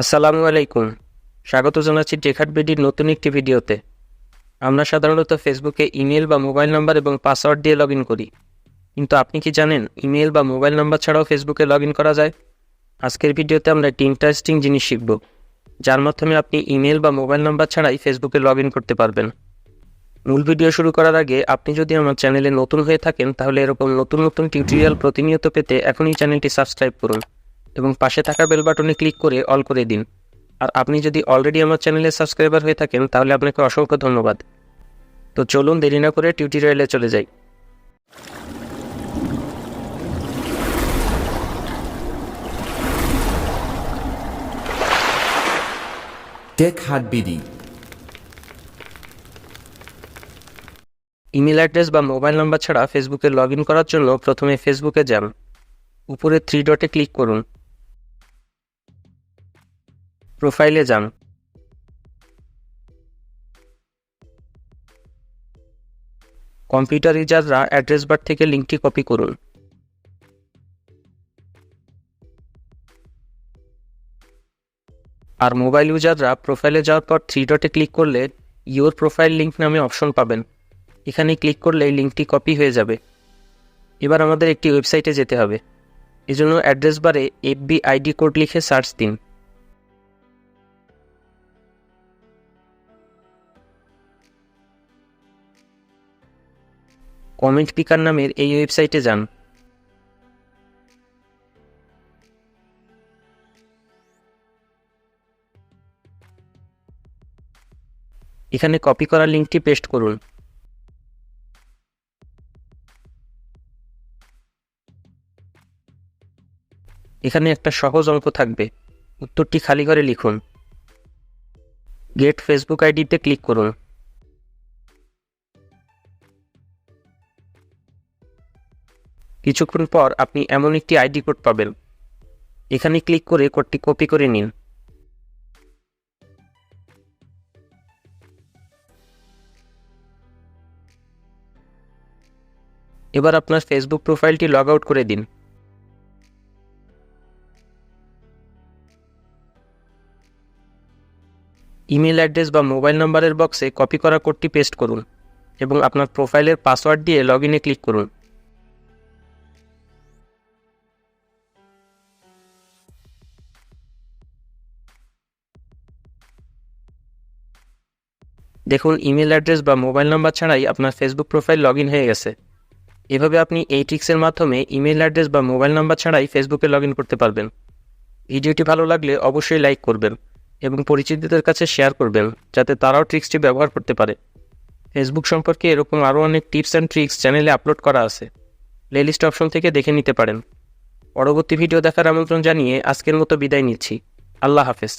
আসসালামু আলাইকুম। স্বাগত জানাচ্ছি টেকহাট নতুন একটি ভিডিওতে। আমরা সাধারণত ফেসবুকে ইমেল বা মোবাইল নাম্বার এবং পাসওয়ার্ড দিয়ে লগ ইন করি, কিন্তু আপনি কি জানেন ইমেল বা মোবাইল নাম্বার ছাড়াও ফেসবুকে লগ ইন করা যায়? আজকের ভিডিওতে আমরা একটি ইন্টারেস্টিং জিনিস শিখব, যার মাধ্যমে আপনি ইমেল বা মোবাইল নাম্বার ছাড়াই ফেসবুকে লগ ইন করতে পারবেন। মূল ভিডিও শুরু করার আগে আপনি যদি আমার চ্যানেলে নতুন হয়ে থাকেন, তাহলে এরকম নতুন নতুন টিউটোরিয়াল প্রতিনিয়ত পেতে এখনই চ্যানেলটি সাবস্ক্রাইব করুন এবং পাশে থাকা বেল বাটনে ক্লিক করে অল করে দিন। আর আপনি যদি অলরেডি আমার চ্যানেলের সাবস্ক্রাইবার হয়ে থাকেন, তাহলে আপনাকে অসংখ্য ধন্যবাদ। তো চলুন দেরি না করে টিউটোরিয়ালে চলে যাই। টেকহাট বিডি। ইমেল অ্যাড্রেস বা মোবাইল নাম্বার ছাড়া ফেসবুকে লগ ইন করার জন্য প্রথমে ফেসবুকে যান। উপরে 3 ডটে ক্লিক করুন। প্রোফাইলে যান। কম্পিউটার ইউজাররা অ্যাড্রেস বার থেকে লিঙ্কটি কপি করুন। আর মোবাইল ইউজাররা প্রোফাইলে যাওয়ার পর 3 ডটে ক্লিক করলে ইওর প্রোফাইল লিঙ্ক নামে অপশন পাবেন। এখানে ক্লিক করলে লিঙ্কটি কপি হয়ে যাবে। এবার আমাদের একটি ওয়েবসাইটে যেতে হবে। এজন্য অ্যাড্রেস বারে এফবি আইডি কোড লিখে সার্চ দিন। কমেন্ট পিকার নামের এই ওয়েবসাইটে যান। এখানে কপি করা লিঙ্কটি পেস্ট করুন। এখানে একটা সহজ অঙ্ক থাকবে, উত্তরটি খালি করে লিখুন। গেট ফেসবুক আইডিতে ক্লিক করুন। কিছুক্ষণ পর আপনি এমন একটি আইডি কোড পাবেন। এখানে ক্লিক করে কোডটি কপি করে নিন। এবার আপনার ফেসবুক প্রোফাইলটি লগ আউট করে দিন। ইমেল অ্যাড্রেস বা মোবাইল নাম্বারের বক্সে কপি করা কোডটি পেস্ট করুন এবং আপনার প্রোফাইলের পাসওয়ার্ড দিয়ে লগ ইনে ক্লিক করুন। দেখুন, ইমেল অ্যাড্রেস বা মোবাইল নাম্বার ছাড়াই আপনার ফেসবুক প্রোফাইল লগ ইন হয়ে গেছে। এভাবে আপনি এই ট্রিক্সের মাধ্যমে ইমেল অ্যাড্রেস বা মোবাইল নাম্বার ছাড়াই ফেসবুকে লগ ইন করতে পারবেন। ভিডিওটি ভালো লাগলে অবশ্যই লাইক করবেন এবং পরিচিতদের কাছে শেয়ার করবেন, যাতে তারাও ট্রিক্সটি ব্যবহার করতে পারে। ফেসবুক সম্পর্কে এরকম আরও অনেক টিপস অ্যান্ড ট্রিক্স চ্যানেলে আপলোড করা আছে, প্লেলিস্ট অপশন থেকে দেখে নিতে পারেন। পরবর্তী ভিডিও দেখার আমন্ত্রণ জানিয়ে আজকের মতো বিদায় নিচ্ছি। আল্লাহ হাফেজ।